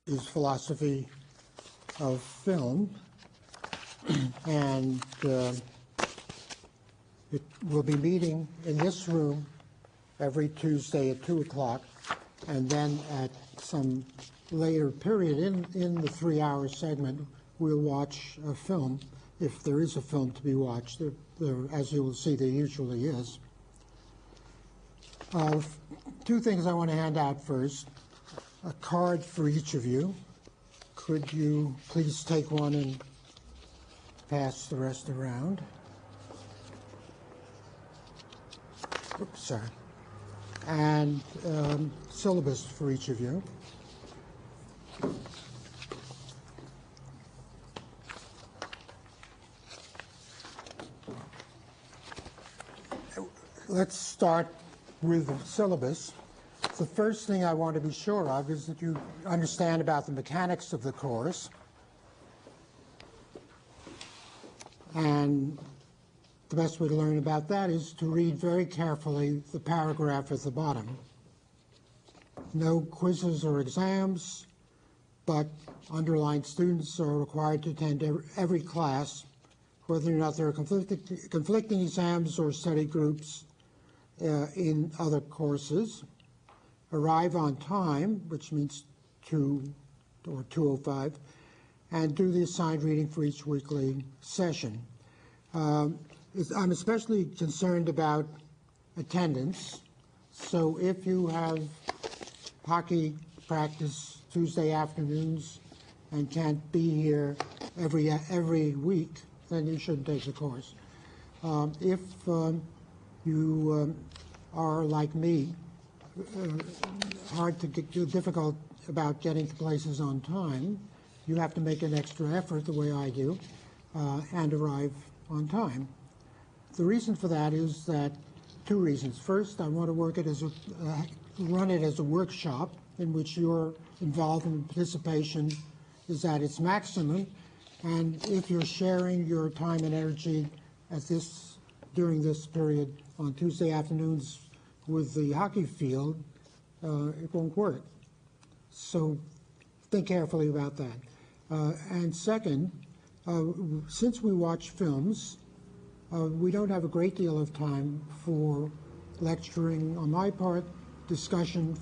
is philosophy of film, and it will be meeting in this room every Tuesday at 2 o'clock, and then at some later period in the 3-hour segment, we'll watch a film, if there is a film to be watched. As you will see, there usually is. Two things I want to hand out first. A card for each of you. Could you please take one and pass the rest around? Oops, sorry. And syllabus for each of you. Let's start with the syllabus. The first thing I want to be sure of is that you understand about the mechanics of the course. And the best way to learn about that is to read very carefully the paragraph at the bottom. No quizzes or exams, but underlined students are required to attend every class, whether or not there are conflicting exams or study groups in other courses. Arrive on time, which means 2 or 2:05, and do the assigned reading for each weekly session. I'm especially concerned about attendance. So if you have hockey practice Tuesday afternoons and can't be here every week, then you shouldn't take the course. If you are like me, difficult about getting to places on time, you have to make an extra effort, the way I do, and arrive on time. The reason for that is that two reasons. First, I want to run it as a workshop in which your involvement and participation is at its maximum, and if you're sharing your time and energy during this period on Tuesday afternoons with the hockey field, it won't work. So think carefully about that. And second, since we watch films, we don't have a great deal of time for lecturing on my part, discussion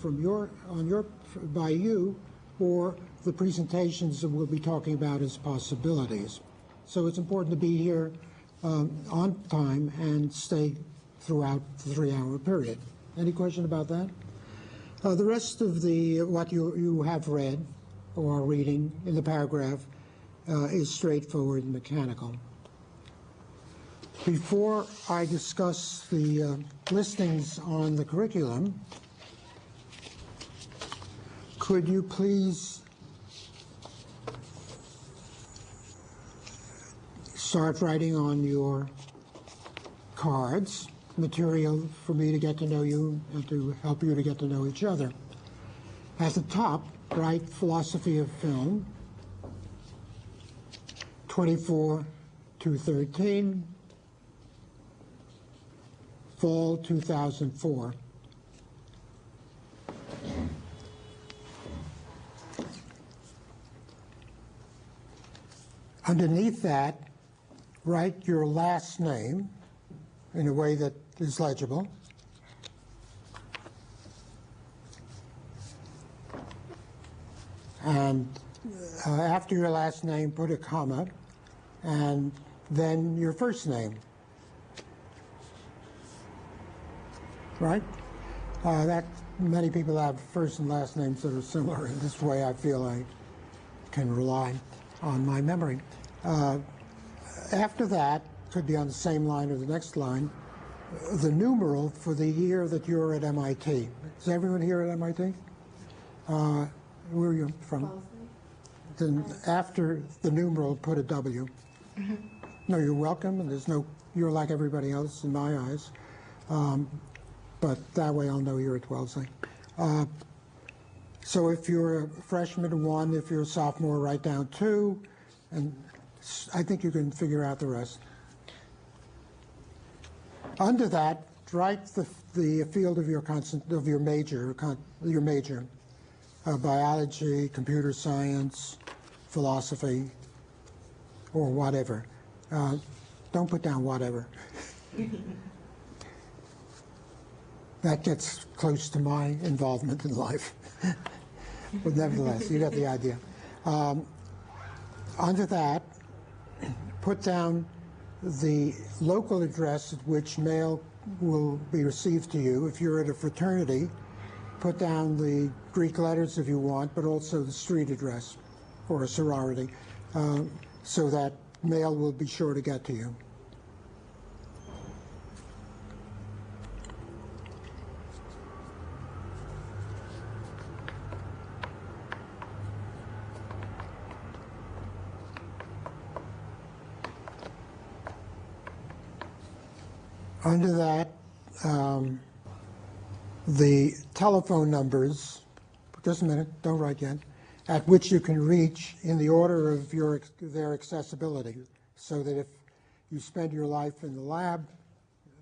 by you, or the presentations that we'll be talking about as possibilities. So it's important to be here on time and stay throughout the 3-hour period. Any question about that? The rest of what you have read or are reading in the paragraph is straightforward and mechanical. Before I discuss the listings on the curriculum, could you please start writing on your cards material for me to get to know you and to help you to get to know each other. At the top, write philosophy of film, 24-13, fall 2004. Underneath that, write your last name in a way that is legible. And after your last name, put a comma, and then your first name. Right? Many people have first and last names that are similar. In this way, I feel I can rely on my memory. After that, could be on the same line or the next line, the numeral for the year that you're at MIT. Is everyone here at MIT? Where are you from? Then after the numeral, put a W. Mm-hmm. No, you're welcome, and you're like everybody else in my eyes. But that way I'll know you're at Wellesley. So if you're a freshman, 1, if you're a sophomore, write down 2, and I think you can figure out the rest. Under that, write the field of your major. biology, computer science, philosophy, or whatever. Don't put down whatever. That gets close to my involvement in life. But nevertheless, you got the idea. Under that, put down the local address at which mail will be received to you. If you're at a fraternity, put down the Greek letters if you want, but also the street address or a sorority, so that mail will be sure to get to you. Under that, the telephone numbers, just a minute, don't write yet, at which you can reach in the order of their accessibility, so that if you spend your life in the lab,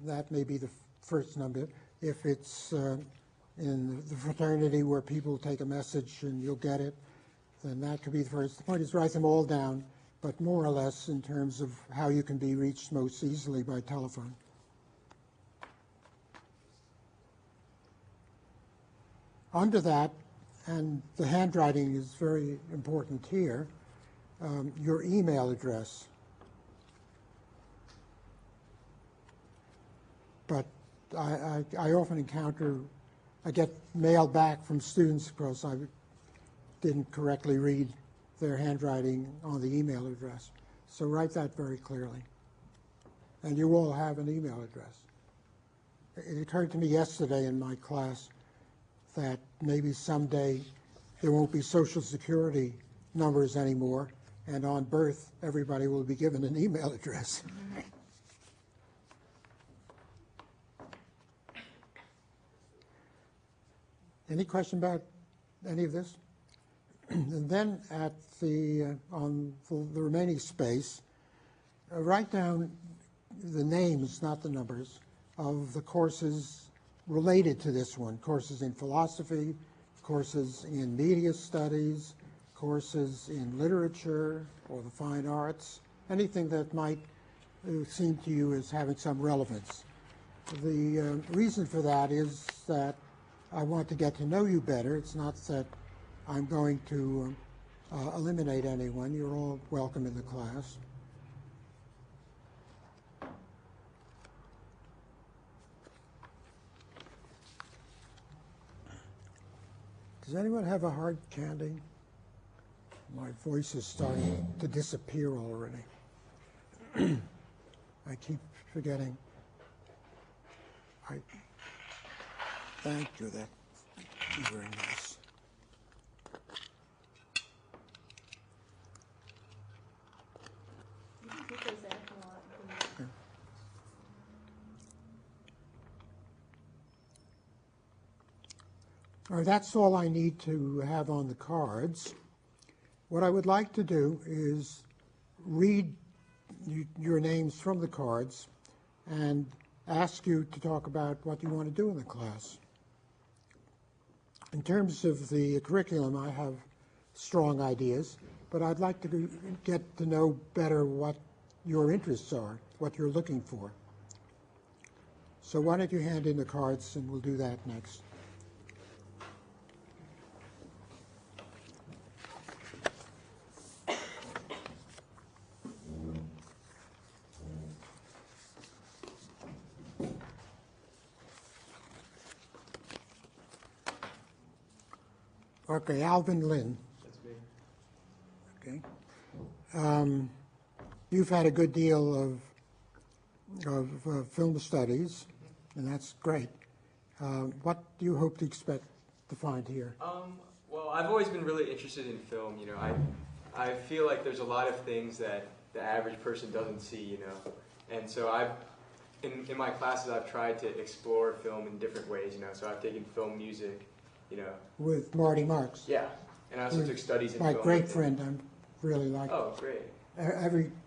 that may be the first number. If it's in the fraternity where people take a message and you'll get it, then that could be the first. The point is write them all down, but more or less in terms of how you can be reached most easily by telephone. Under that, and the handwriting is very important here, your email address. But I often encounter, I get mail back from students because I didn't correctly read their handwriting on the email address. So write that very clearly. And you all have an email address. It occurred to me yesterday in my class that maybe someday there won't be Social Security numbers anymore, and on birth, everybody will be given an email address. Any question about any of this? And then at on the remaining space, write down the names, not the numbers, of the courses related to this one, courses in philosophy, courses in media studies, courses in literature or the fine arts, anything that might seem to you as having some relevance. The reason for that is that I want to get to know you better. It's not that I'm going to eliminate anyone. You're all welcome in the class. Does anyone have a hard candy? My voice is starting to disappear already. I keep forgetting. Thank you. That's very nice. You can keep those there if you want. Okay. All right, that's all I need to have on the cards. What I would like to do is read your names from the cards and ask you to talk about what you want to do in the class. In terms of the curriculum, I have strong ideas, but I'd like to get to know better what your interests are, what you're looking for. So why don't you hand in the cards, and we'll do that next. Okay, Alvin Lynn. That's me. Okay. You've had a good deal of film studies, and that's great. What do you hope to expect to find here? Well, I've always been really interested in film. You know, I feel like there's a lot of things that the average person doesn't see. You know, and so in my classes I've tried to explore film in different ways. You know, so I've taken film music. You know, with Marty Marks. Yeah, and I also took studies in my film. My great friend, I really like. Oh, great.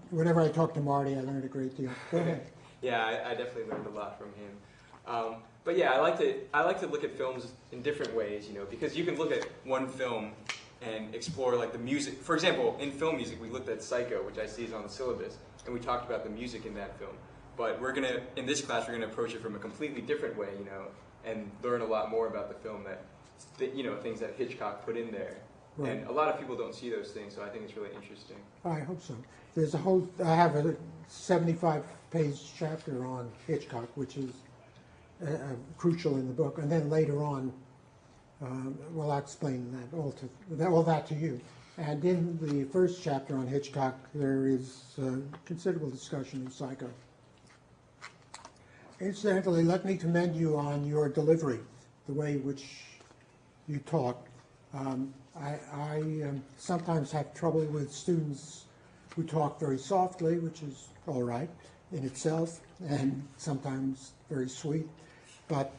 Whenever I talk to Marty, I learned a great deal. Go ahead. Yeah, I definitely learned a lot from him. But yeah, I like to look at films in different ways, because you can look at one film and explore like the music. For example, in film music, we looked at Psycho, which I see is on the syllabus, and we talked about the music in that film. But in this class, we're gonna approach it from a completely different way, and learn a lot more about the film things that Hitchcock put in there. Right. And a lot of people don't see those things, so I think it's really interesting. I hope so. I have a 75-page chapter on Hitchcock, which is crucial in the book, and then later on, I'll explain all that to you. And in the first chapter on Hitchcock, there is considerable discussion of Psycho. Incidentally, let me commend you on your delivery, the way in which you talk. I sometimes have trouble with students who talk very softly, which is all right in itself, and sometimes very sweet. But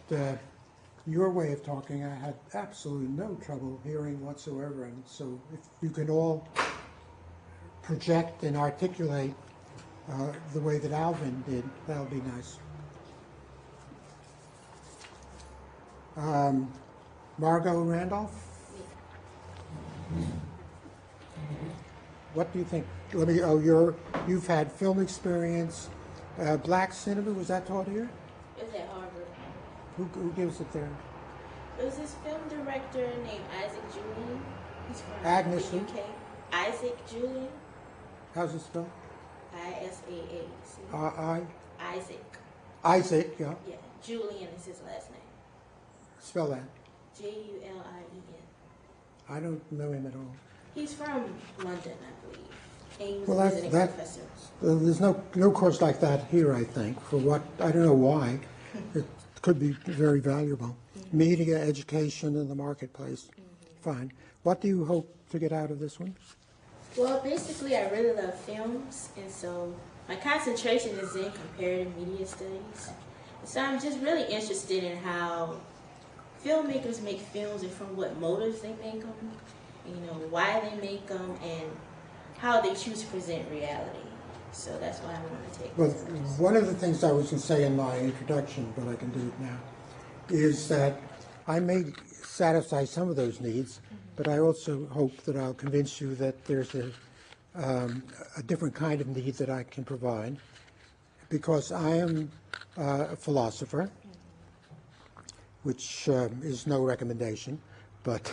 your way of talking, I had absolutely no trouble hearing whatsoever. And so if you can all project and articulate the way that Alvin did, that would be nice. Margot Randolph? What do you think? You've had film experience. Black cinema, was that taught here? It was at Harvard. Who gives it there? It was this film director named Isaac Julian. He's from Agnes the UK. Isaac Julian. How's it spelled? I-S-A-A-C. Isaac. Isaac, yeah. Yeah, Julian is his last name. Spell that. Julien. I don't know him at all. He's from London, I believe. And he was Well, a visiting professor. There's no course like that here, I think, for what, I don't know why. It could be very valuable. Media, education, and the marketplace. Fine. What do you hope to get out of this one? Well, basically, I really love films, and so my concentration is in comparative media studies. So I'm just really interested in how filmmakers make films and from what motives they make them, why they make them, and how they choose to present reality. So that's why I want to take Well, this course. one of the things I was going to say in my introduction, but I can do it now, is that I may satisfy some of those needs, but I also hope that I'll convince you that there's a different kind of need that I can provide, because I am a philosopher, which is no recommendation, but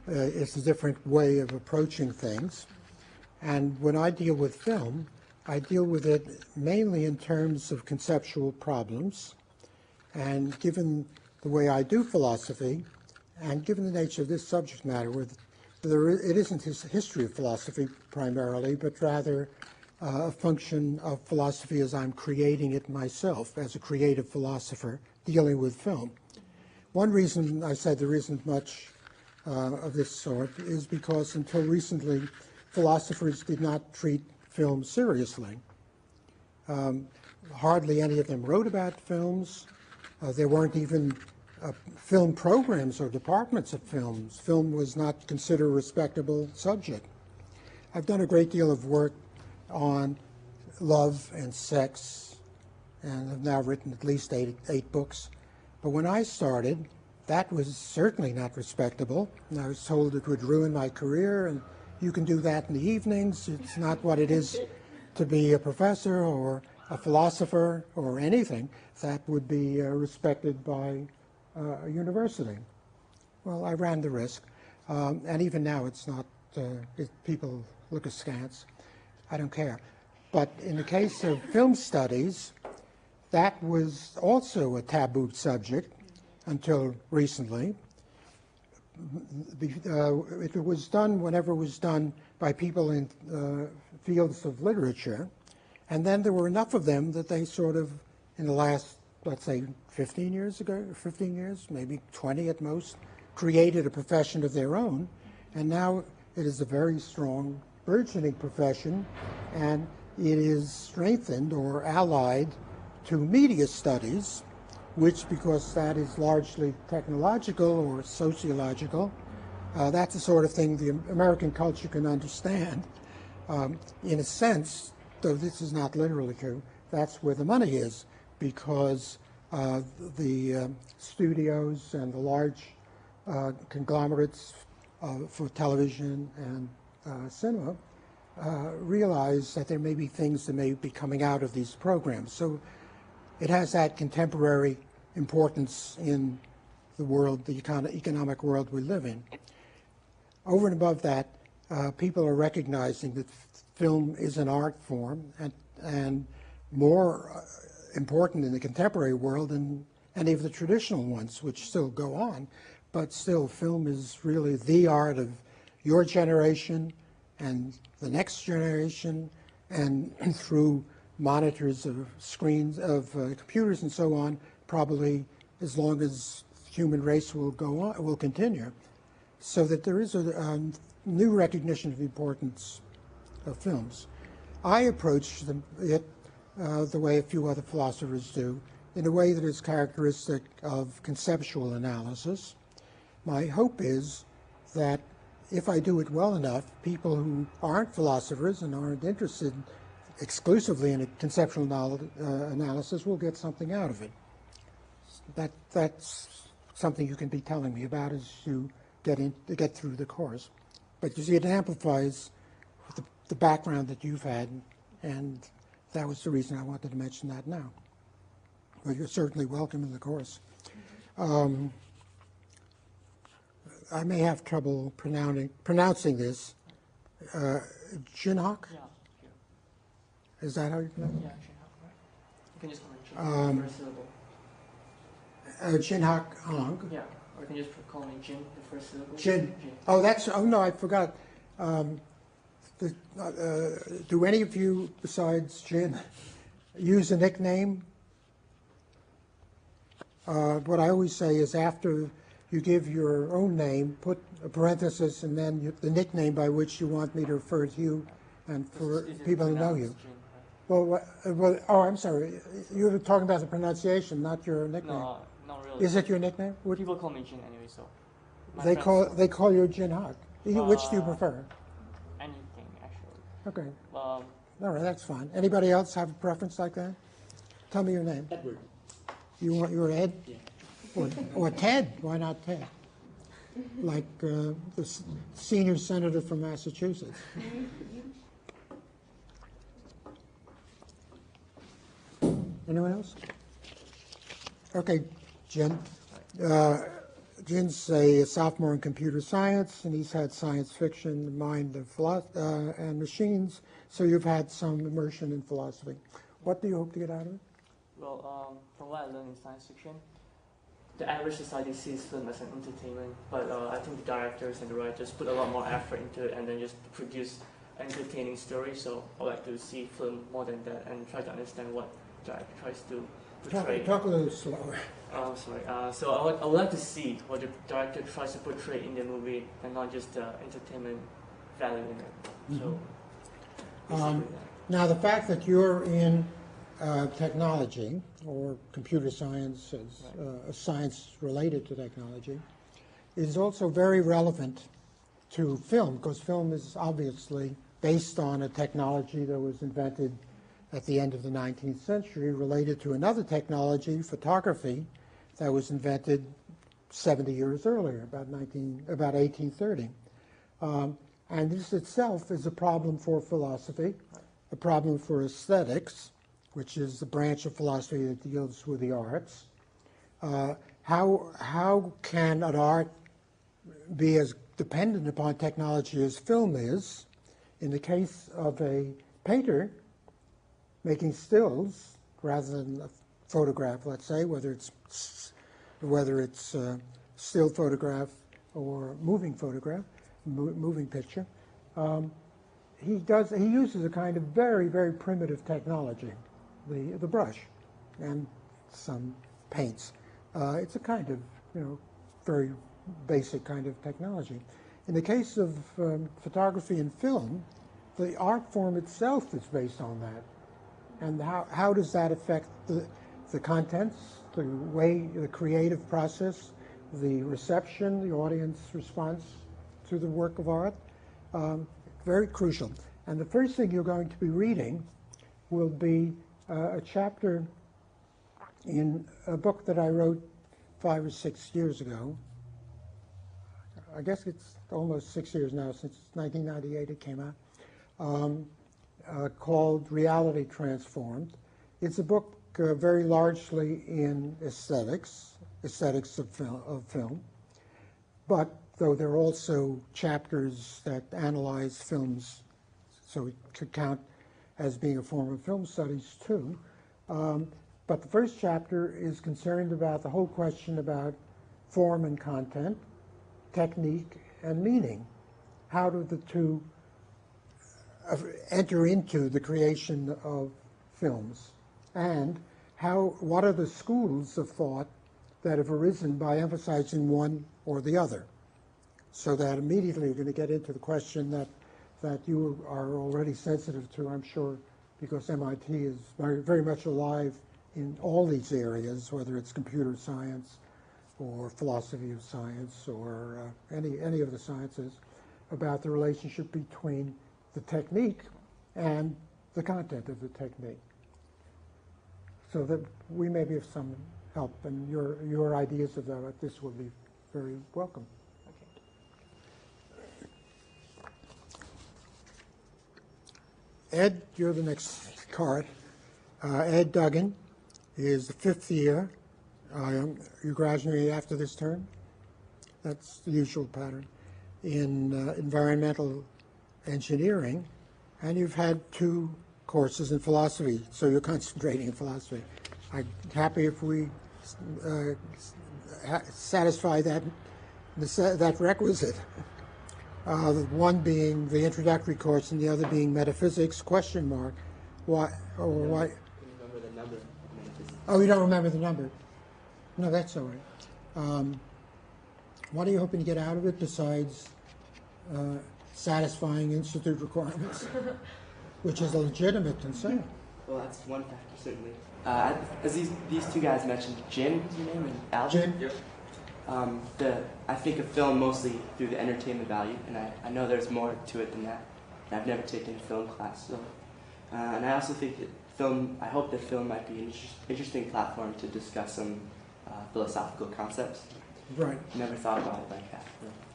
it's a different way of approaching things. And when I deal with film, I deal with it mainly in terms of conceptual problems. And given the way I do philosophy, and given the nature of this subject matter, it isn't a history of philosophy primarily, but rather a function of philosophy as I'm creating it myself, as a creative philosopher dealing with film. One reason I said there isn't much of this sort is because until recently, philosophers did not treat film seriously. Hardly any of them wrote about films. There weren't even film programs or departments of films. Film was not considered a respectable subject. I've done a great deal of work on love and sex, and have now written at least eight books. But when I started, that was certainly not respectable. And I was told it would ruin my career, and you can do that in the evenings. It's not what it is to be a professor or a philosopher or anything that would be respected by a university. Well, I ran the risk. And even now it's not, people look askance. I don't care. But in the case of film studies, that was also a taboo subject until recently. It was done whenever it was done by people in fields of literature, and then there were enough of them that they sort of, in the last, let's say, 15 years, maybe 20 at most, created a profession of their own, and now it is a very strong, burgeoning profession, and it is strengthened or allied to media studies, which, because that is largely technological or sociological, that's the sort of thing the American culture can understand. In a sense, though this is not literally true, that's where the money is, because the studios and the large conglomerates for television and cinema realize that there may be things that may be coming out of these programs. So it has that contemporary importance in the world, the economic world we live in. Over and above that, people are recognizing that film is an art form and more important in the contemporary world than any of the traditional ones, which still go on. But still, film is really the art of your generation and the next generation, and through monitors of screens of computers and so on, probably as long as human race will go on, will continue. So that there is a new recognition of the importance of films. I approach it the way a few other philosophers do, in a way that is characteristic of conceptual analysis. My hope is that if I do it well enough, people who aren't philosophers and aren't interested exclusively in a conceptual analysis will get something out of it. That's something you can be telling me about as you get through the course. But you see, it amplifies the background that you've had, and that was the reason I wanted to mention that now. But you're certainly welcome in the course. I may have trouble pronouncing this. Jinhak? Yeah, sure. Is that how you pronounce it? Yeah, Jinhak. You can just call me Jin, the first syllable. Jinhak Hong. Yeah, or you can just call me Jin, the first syllable. Jin. Oh, no, I forgot. Do any of you, besides Jin, use a nickname? What I always say is after you give your own name, put a parenthesis and then the nickname by which you want me to refer to you and for people who know you. Jin, right? Well, oh, I'm sorry. You were talking about the pronunciation, not your nickname. No, not really. Is it your nickname? People call me Jin anyway, so. They call you Jin Hak. Which do you prefer? Anything, actually. Okay. Um, All right, that's fine. Anybody else have a preference like that? Tell me your name. Edward. You want your Ed? Yeah. Or Ted? Why not Ted? Like the senior senator from Massachusetts. Anyone else? Okay, Jin. Jin's a sophomore in computer science, and he's had science fiction, mind, and machines. So you've had some immersion in philosophy. What do you hope to get out of it? Well, from what I learned in science fiction, the average society sees film as an entertainment, but I think the directors and the writers put a lot more effort into it and then just produce an entertaining story. So I like to see film more than that and try to understand what the director tries to portray. Talk a little slower. Oh, sorry. So I would like to see what the director tries to portray in the movie and not just the entertainment value in it. So, basically that. Now, the fact that you're in technology or computer science as a science related to technology is also very relevant to film, because film is obviously based on a technology that was invented at the end of the 19th century related to another technology, photography, that was invented 70 years earlier, about 1830. And this itself is a problem for philosophy, a problem for aesthetics, which is the branch of philosophy that deals with the arts. How can an art be as dependent upon technology as film is? In the case of a painter making stills rather than a photograph, let's say, whether it's still photograph or moving photograph, moving picture, he uses a kind of very, very primitive technology, the brush and some paints. It's a kind of, very basic kind of technology. In the case of photography and film, the art form itself is based on that. And how does that affect the contents, the creative process, the reception, the audience response to the work of art? Very crucial. And the first thing you're going to be reading will be a chapter in a book that I wrote 5 or 6 years ago. I guess it's almost 6 years now, since 1998 it came out, called Reality Transformed. It's a book very largely in aesthetics of film, but though there are also chapters that analyze films, so it could count as being a form of film studies too. But the first chapter is concerned about the whole question about form and content, technique and meaning. How do the two enter into the creation of films? And what are the schools of thought that have arisen by emphasizing one or the other? So that immediately you're going to get into the question that you are already sensitive to, I'm sure, because MIT is very, very much alive in all these areas, whether it's computer science or philosophy of science or any of the sciences, about the relationship between the technique and the content of the technique. So that we may be of some help, and your ideas about this will be very welcome. Ed, you're the next card. Ed Duggan is the 5th year. You graduate after this term. That's the usual pattern. In environmental engineering, and you've had 2 courses in philosophy, so you're concentrating in philosophy. I'm happy if we satisfy that requisite. One being the introductory course and the other being metaphysics, question mark. Why? Remember the number. Oh, you don't remember the number? No, that's all right. What are you hoping to get out of it besides satisfying institute requirements, which is a legitimate concern? Well, that's one factor, certainly. As these 2 guys mentioned, Jin is your name, and Alvin? Yep. I think of film mostly through the entertainment value, and I know there's more to it than that. And I've never taken a film class, so. And I also think that I hope that film might be an interesting platform to discuss some philosophical concepts. Right. Never thought about it like that,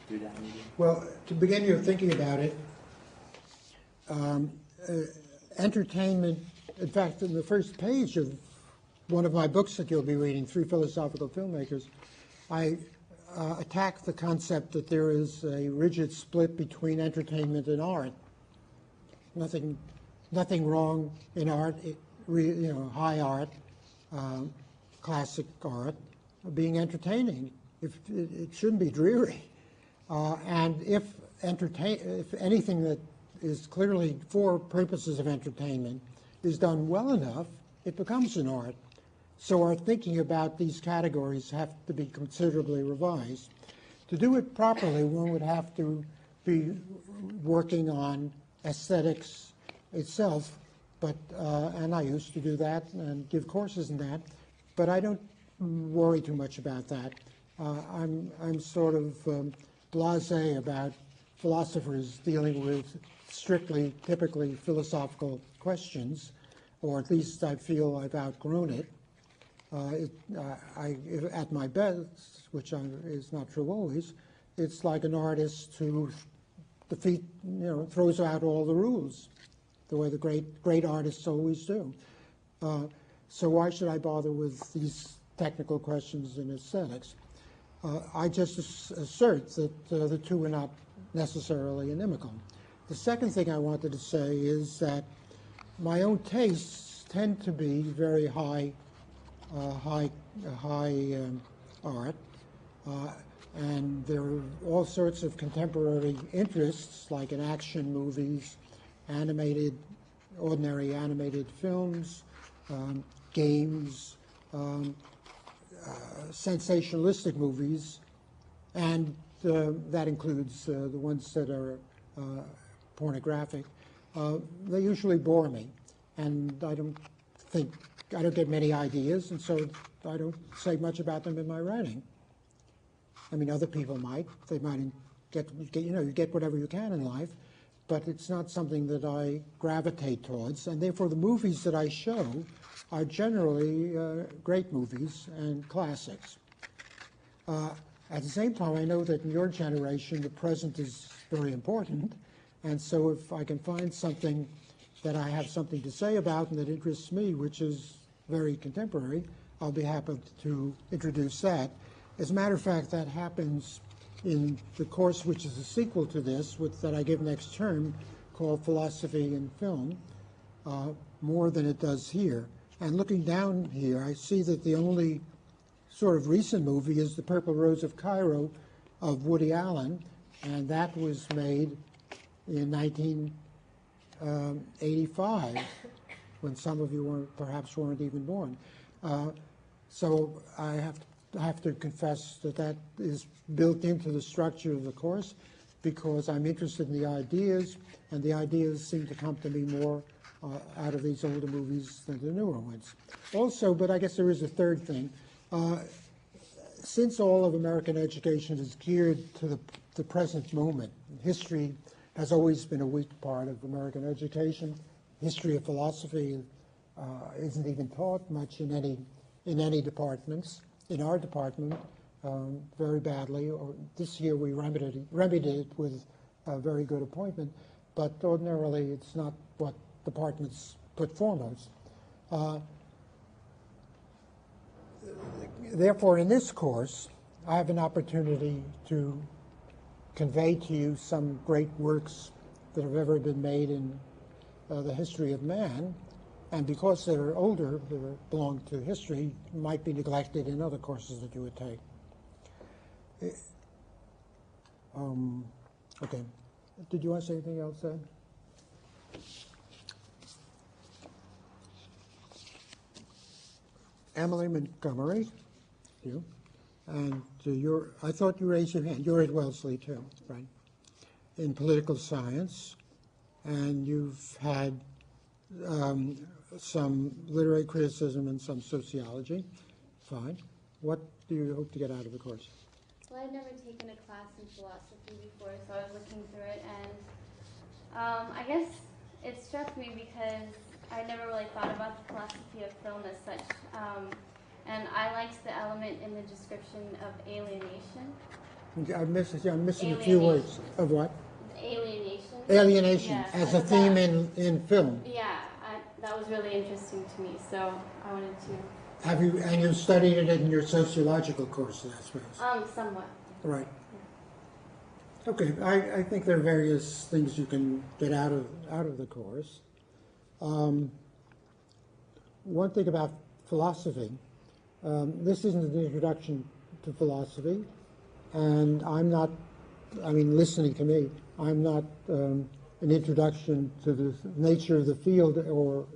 through that medium. Well, to begin your thinking about it, entertainment, in fact, in the first page of one of my books that you'll be reading, 3 Philosophical Filmmakers, I attack the concept that there is a rigid split between entertainment and art. Nothing wrong in art, high art, classic art, being entertaining. It shouldn't be dreary. And if anything that is clearly for purposes of entertainment is done well enough, it becomes an art. So our thinking about these categories have to be considerably revised. To do it properly, one would have to be working on aesthetics itself, and I used to do that and give courses in that, but I don't worry too much about that. I'm sort of blasé about philosophers dealing with typically philosophical questions, or at least I feel I've outgrown it. At my best, which is not true always, it's like an artist who throws out all the rules, the way the great artists always do. So why should I bother with these technical questions in aesthetics? I just assert that the 2 are not necessarily inimical. The second thing I wanted to say is that my own tastes tend to be very high art, and there are all sorts of contemporary interests, like in action movies, ordinary animated films, games, sensationalistic movies, and that includes the ones that are pornographic. They usually bore me, and I don't get many ideas, and so I don't say much about them in my writing. I mean, other people might. They might you get whatever you can in life, but it's not something that I gravitate towards, and therefore the movies that I show are generally great movies and classics. At the same time, I know that in your generation, the present is very important, and so if I can find something that I have something to say about and that interests me, which is very contemporary, I'll be happy to introduce that. As a matter of fact, that happens in the course which is a sequel to this, that I give next term, called Philosophy in Film, more than it does here. And looking down here, I see that the only sort of recent movie is The Purple Rose of Cairo of Woody Allen, and that was made in 1985, when some of you perhaps weren't even born. So I have to confess that that is built into the structure of the course, because I'm interested in the ideas, and the ideas seem to come to me more out of these older movies than the newer ones. Also, but I guess there is a third thing. Since all of American education is geared to the present moment, history has always been a weak part of American education. History of philosophy isn't even taught much in any departments. In our department, very badly. This year we remedied it with a very good appointment, but ordinarily it's not what departments put foremost. Therefore, in this course, I have an opportunity to convey to you some great works that have ever been made in the history of man, and because they're older, they belong to history, might be neglected in other courses that you would take. Okay. Did you want to say anything else, Ed? Emily Montgomery, you, and I thought you raised your hand. You're at Wellesley too, right? In political science, and you've had some literary criticism and some sociology. Fine. What do you hope to get out of the course? Well, I've never taken a class in philosophy before, so I was looking through it, and I guess it struck me because I never really thought about the philosophy of film as such, and I liked the element in the description of alienation. I'm missing a few words. Of what? Alienation. Alienation, Yeah, as a theme in film. Yeah, that was really interesting to me, so I wanted to... And you studied it in your sociological courses, I suppose? Somewhat. Right. Okay, I think there are various things you can get out of the course. One thing about philosophy, this isn't an introduction to philosophy, and listening to me, I'm not an introduction to the nature of the field or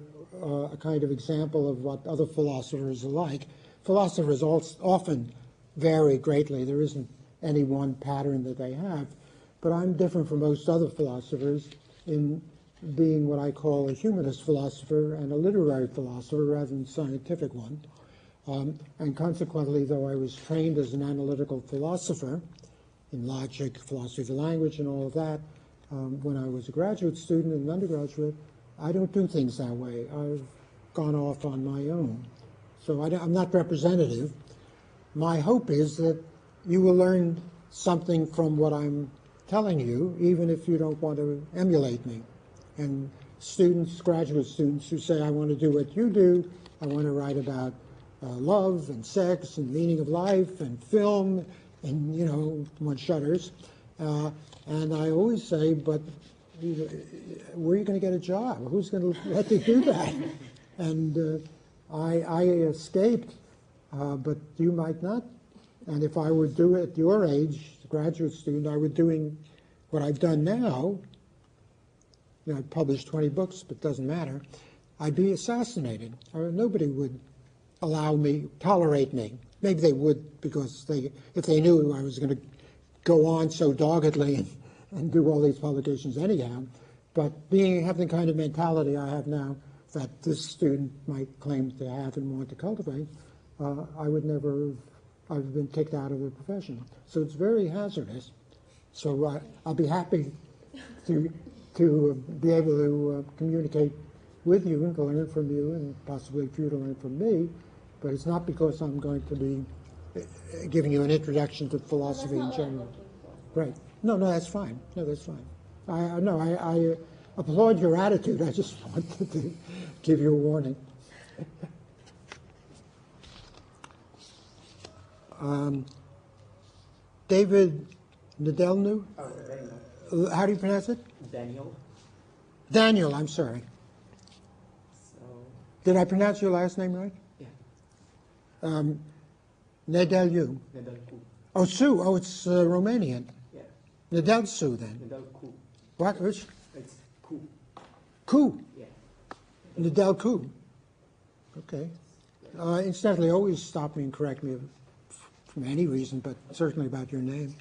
a kind of example of what other philosophers are like. Philosophers often vary greatly. There isn't any one pattern that they have, but I'm different from most other philosophers in being what I call a humanist philosopher and a literary philosopher rather than a scientific one. And consequently, though I was trained as an analytical philosopher in logic, philosophy of the language, and all of that, when I was a graduate student and an undergraduate, I don't do things that way. I've gone off on my own. So I'm not representative. My hope is that you will learn something from what I'm telling you, even if you don't want to emulate me. And students, graduate students who say, I want to do what you do, I want to write about love and sex and meaning of life and film and, one shudders. And I always say, but where are you going to get a job? Who's going to let you do that? And I escaped, but you might not. And if I were do at your age, graduate student, I were doing what I've done now, I published 20 books, but it doesn't matter, I'd be assassinated. Or nobody would tolerate me. Maybe they would, because if they knew I was going to go on so doggedly and do all these publications anyhow. But having the kind of mentality I have now that this student might claim to have and want to cultivate, I would never have been kicked out of the profession. So it's very hazardous. So I'll be happy to be able to communicate with you and to learn from you and possibly for you to learn from me, but it's not because I'm going to be giving you an introduction to philosophy in general. Right. No, that's fine. No, that's fine. I applaud your attitude. I just wanted to give you a warning. David Nadelnu? How do you pronounce it? Daniel. Daniel, I'm sorry. So, Did I pronounce your last name right? yeah. Nedelju. Nedelku. Oh, Su. Oh, it's Romanian. Yeah. Nedelsu, then. Nedelku. What? Which? It's ku. Ku. Yeah. Nedelku. Okay. Incidentally, always stop me and correct me from any reason, but certainly about your name.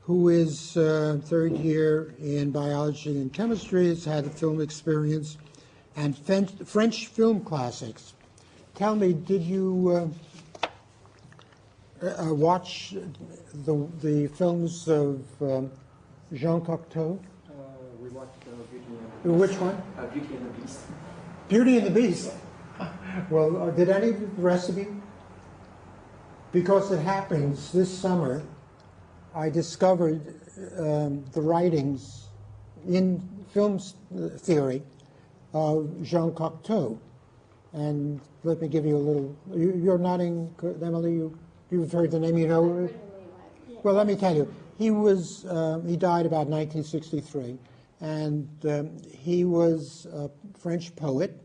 Who is third year in biology and chemistry, has had a film experience, and French film classics. Tell me, did you watch the films of Jean Cocteau? We watched Beauty Which one? Beauty and the Beast. Beauty and the Beast. Well, did any of the rest of you? Because it happens this summer, I discovered the writings in film theory of Jean Cocteau. And let me give you a little, you're nodding, Emily, you've heard the name, you know? Well, let me tell you, he died about 1963, and he was a French poet,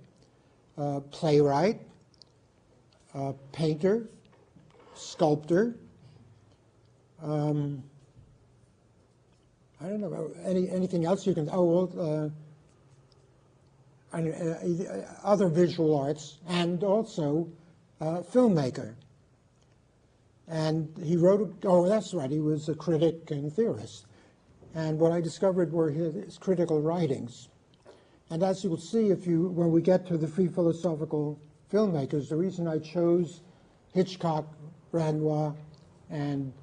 playwright, painter, sculptor. I don't know anything else you can. Other visual arts, and also filmmaker. And he wrote. Oh, that's right. He was a critic and theorist. And what I discovered were his critical writings. And as you will see, when we get to the free philosophical filmmakers, the reason I chose Hitchcock, Renoir, and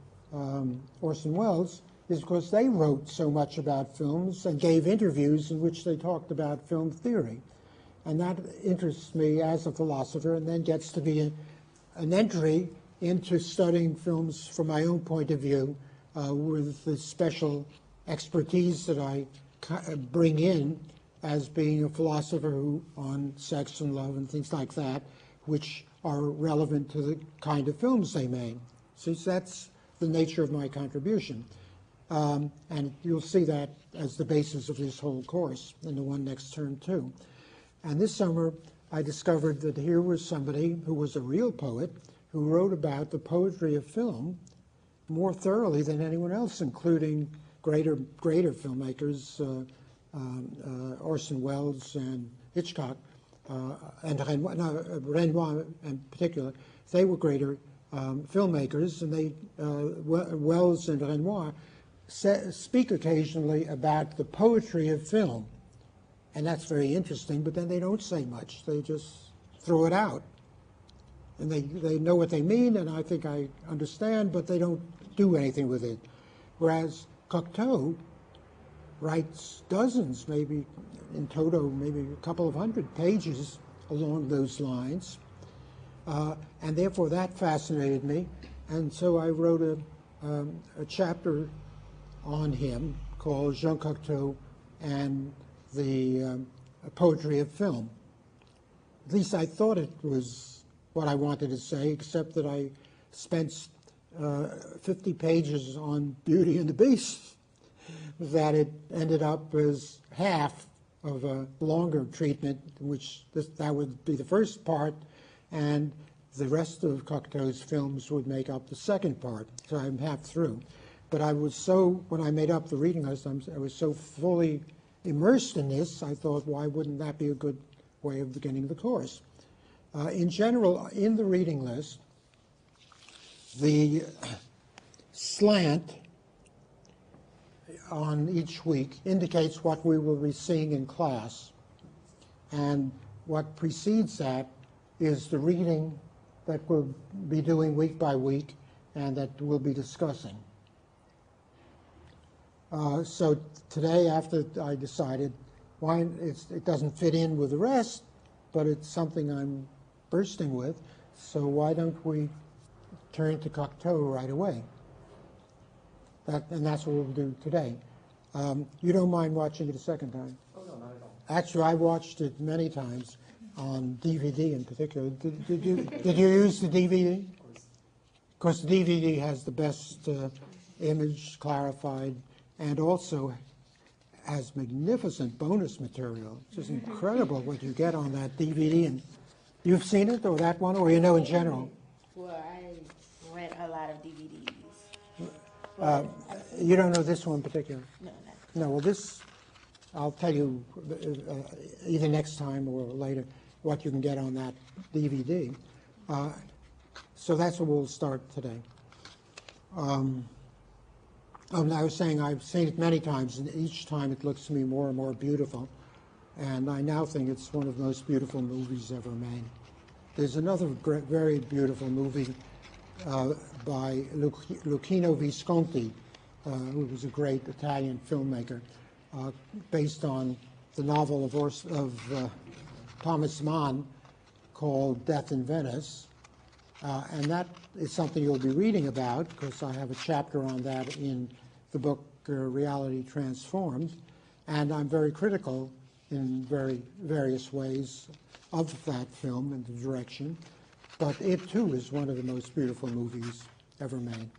Orson Welles is because they wrote so much about films and gave interviews in which they talked about film theory. And that interests me as a philosopher, and then gets to be an entry into studying films from my own point of view with the special expertise that I bring in as being a philosopher on sex and love and things like that, which are relevant to the kind of films they made. So that's the nature of my contribution. And you'll see that as the basis of this whole course and the one next term too. And this summer, I discovered that here was somebody who was a real poet who wrote about the poetry of film more thoroughly than anyone else, including greater filmmakers, Orson Welles and Hitchcock, and Renoir in particular. They were greater filmmakers, and Welles and Renoir speak occasionally about the poetry of film, and that's very interesting, but then they don't say much. They just throw it out. And they know what they mean, and I think I understand, but they don't do anything with it. Whereas Cocteau writes dozens, maybe in toto, maybe a couple of hundred pages along those lines. And therefore that fascinated me. And so I wrote a chapter on him called Jean Cocteau and the Poetry of Film. At least I thought it was what I wanted to say, except that I spent 50 pages on Beauty and the Beast, that it ended up as half of a longer treatment, which that would be the first part, and the rest of Cocteau's films would make up the second part. So I'm half through. But I was when I made up the reading list, I was so fully immersed in this, I thought, why wouldn't that be a good way of beginning the course? In general, in the reading list, the slant on each week indicates what we will be seeing in class, and what precedes that is the reading that we'll be doing week by week and that we'll be discussing. So today, after I decided why it doesn't fit in with the rest, but it's something I'm bursting with. So why don't we turn to Cocteau right away? And that's what we'll do today. You don't mind watching it a second time? Oh, no, not at all. Actually, I watched it many times on DVD in particular. Did you use the DVD? Of course, the DVD has the best image, clarified, and also has magnificent bonus material. It's just incredible what you get on that DVD. And you've seen it, or that one, or you know in general? Well, I rent a lot of DVDs. You don't know this one in particular? No, not. No, well, this, I'll tell you either next time or later what you can get on that DVD. So that's what we'll start today. I was saying I've seen it many times, and each time it looks to me more and more beautiful. And I now think it's one of the most beautiful movies ever made. There's another very beautiful movie by Luchino Visconti, who was a great Italian filmmaker, based on the novel of Thomas Mann called Death in Venice. And that is something you'll be reading about, because I have a chapter on that in the book Reality Transformed. And I'm very critical in various ways of that film and the direction. But it, too, is one of the most beautiful movies ever made.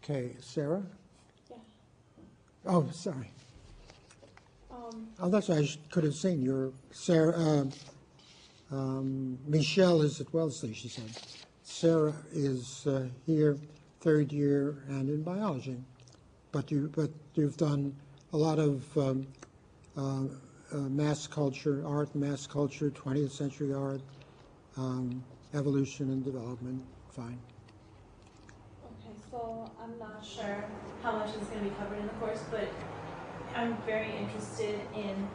Okay, Sarah? Yeah. Oh, sorry. That's what I could have seen. Your Sarah, Michelle is at Wellesley, she said. Sarah is here, third year, and in biology. But you've done a lot of mass culture, art, mass culture, 20th century art, evolution and development. Fine. Okay, so I'm not sure how much is going to be covered in the course, but I'm very interested in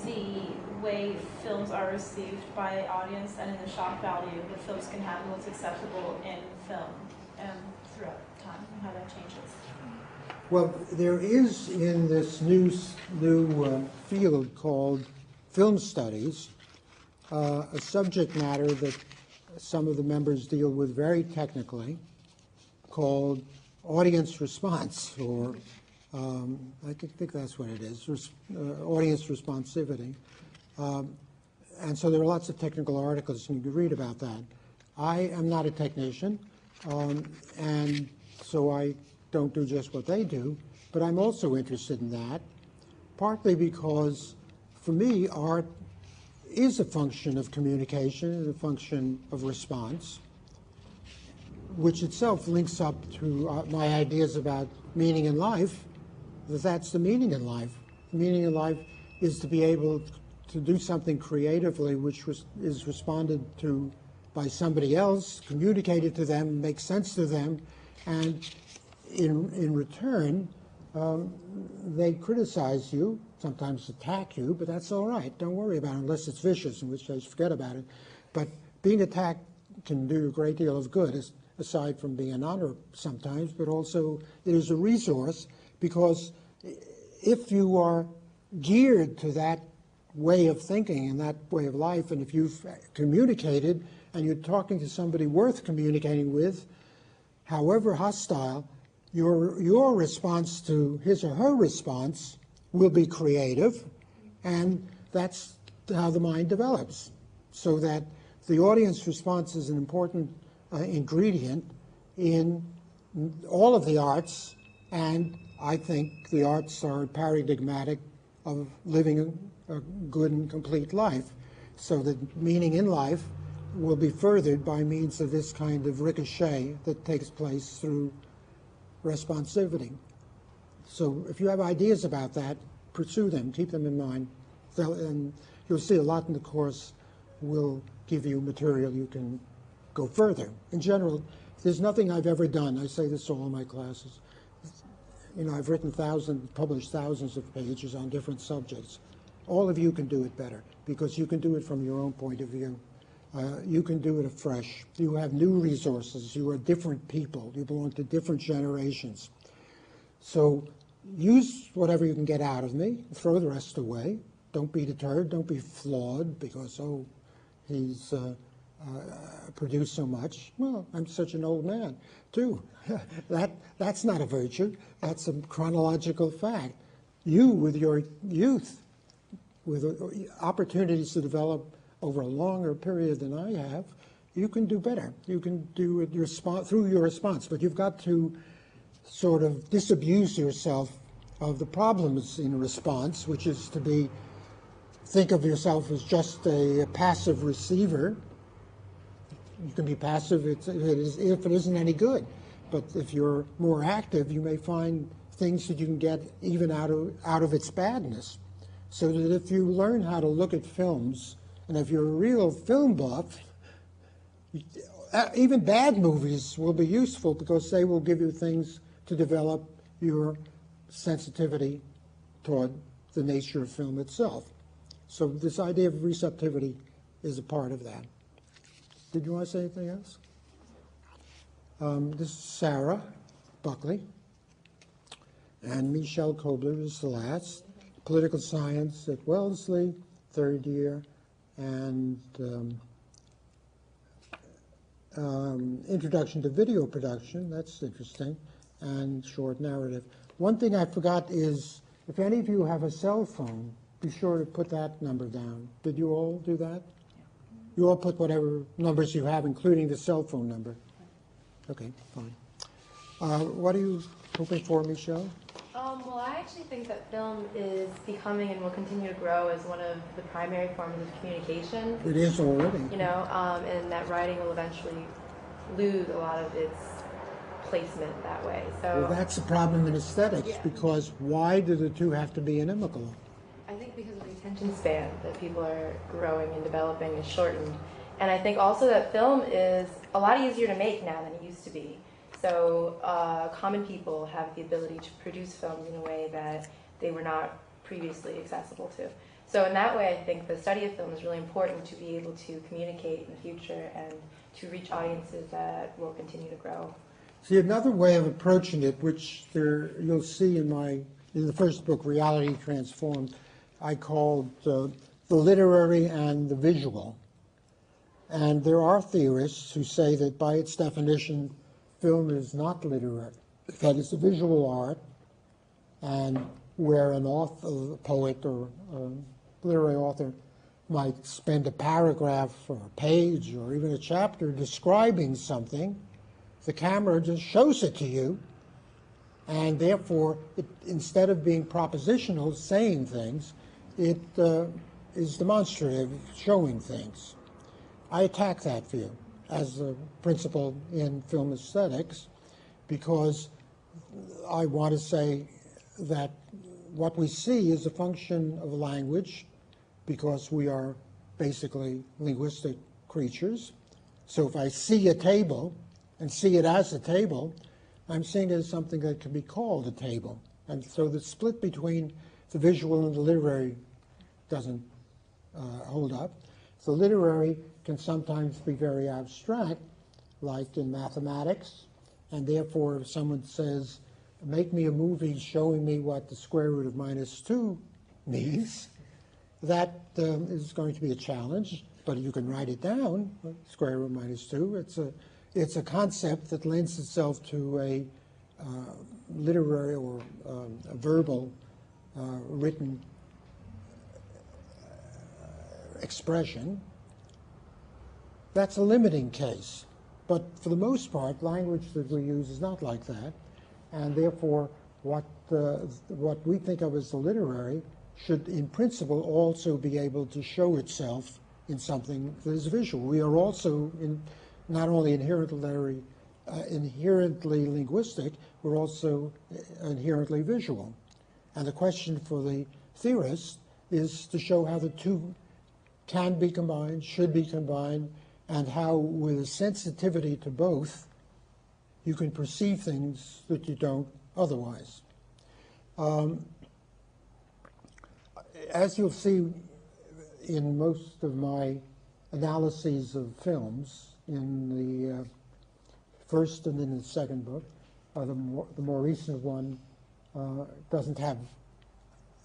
the way films are received by the audience and in the shock value that films can have and what's acceptable in film throughout time and how that changes. Well, there is in this new field called film studies a subject matter that some of the members deal with very technically called audience response, or I think that's what it is, audience responsivity. And so there are lots of technical articles you can read about that. I am not a technician, and so I don't do just what they do, but I'm also interested in that, partly because for me art is a function of communication and a function of response, which itself links up to my ideas about meaning in life. That's the meaning in life. The meaning in life is to be able to do something creatively which is responded to by somebody else, communicated to them, makes sense to them, and in return, they criticize you, sometimes attack you, but that's all right. Don't worry about it unless it's vicious, in which case forget about it. But being attacked can do a great deal of good, aside from being an honor sometimes, but also it is a resource, because if you are geared to that way of thinking and that way of life, and if you've communicated and you're talking to somebody worth communicating with, however hostile, your response to his or her response will be creative, and that's how the mind develops. So that the audience response is an important ingredient in all of the arts, and I think the arts are paradigmatic of living a good and complete life. So that meaning in life will be furthered by means of this kind of ricochet that takes place through responsivity. So if you have ideas about that, pursue them, keep them in mind. And you'll see a lot in the course will give you material you can go further. In general, there's nothing I've ever done, I say this to all my classes, you know, I've written published thousands of pages on different subjects. All of you can do it better, because you can do it from your own point of view. You can do it afresh. You have new resources. You are different people. You belong to different generations. So use whatever you can get out of me, throw the rest away. Don't be deterred, don't be flawed because, oh, he's produced so much. Well, I'm such an old man, too. That's not a virtue, that's a chronological fact. You, with your youth, with opportunities to develop over a longer period than I have, you can do better. You can do it through your response, but you've got to sort of disabuse yourself of the problems in response, which is to think of yourself as just a passive receiver. You can be passive if it isn't any good, but if you're more active, you may find things that you can get even out of its badness. So that if you learn how to look at films, and if you're a real film buff, even bad movies will be useful because they will give you things to develop your sensitivity toward the nature of film itself. So this idea of receptivity is a part of that. Did you want to say anything else? This is Sara Buckley, and Michelle Kobler is the last. Political science at Wellesley, third year, and introduction to video production, that's interesting, and short narrative. One thing I forgot is, if any of you have a cell phone, be sure to put that number down. Did you all do that? You all put whatever numbers you have, including the cell phone number. Okay, fine. What are you hoping for, Michelle? Well, I actually think that film is becoming and will continue to grow as one of the primary forms of communication. It is already. You know, and that writing will eventually lose a lot of its placement that way. So Well, that's the problem in aesthetics, because why do the two have to be inimical? I think because of the attention span that people are growing and developing is shortened. And I think also that film is a lot easier to make now than it used to be. So common people have the ability to produce films in a way that they were not previously accessible to. So in that way, I think the study of film is really important to be able to communicate in the future and to reach audiences that will continue to grow. See, another way of approaching it, which you'll see in the first book, Reality Transformed, I called the literary and the visual. And there are theorists who say that by its definition, film is not literary, that it's a visual art, and where an author, a poet or a literary author might spend a paragraph or a page or even a chapter describing something, the camera just shows it to you, and therefore, instead of being propositional, saying things, it is demonstrative, showing things. I attack that view as a principle in film aesthetics because I want to say that what we see is a function of language because we are basically linguistic creatures. So if I see a table and see it as a table, I'm seeing it as something that can be called a table. And so the split between the visual and the literary doesn't hold up. The literary can sometimes be very abstract, like in mathematics, and therefore if someone says, make me a movie showing me what the square root of -2 means, that is going to be a challenge, but you can write it down, square root of -2. It's a concept that lends itself to a literary or a verbal written expression. That's a limiting case. But for the most part, language that we use is not like that. And therefore, what we think of as the literary should, in principle, also be able to show itself in something that is visual. We are also not only inherently linguistic, we're also inherently visual. And the question for the theorist is to show how the two can be combined, should be combined, and how, with a sensitivity to both, you can perceive things that you don't otherwise. As you'll see in most of my analyses of films, in the first and in the second book, the more recent one doesn't have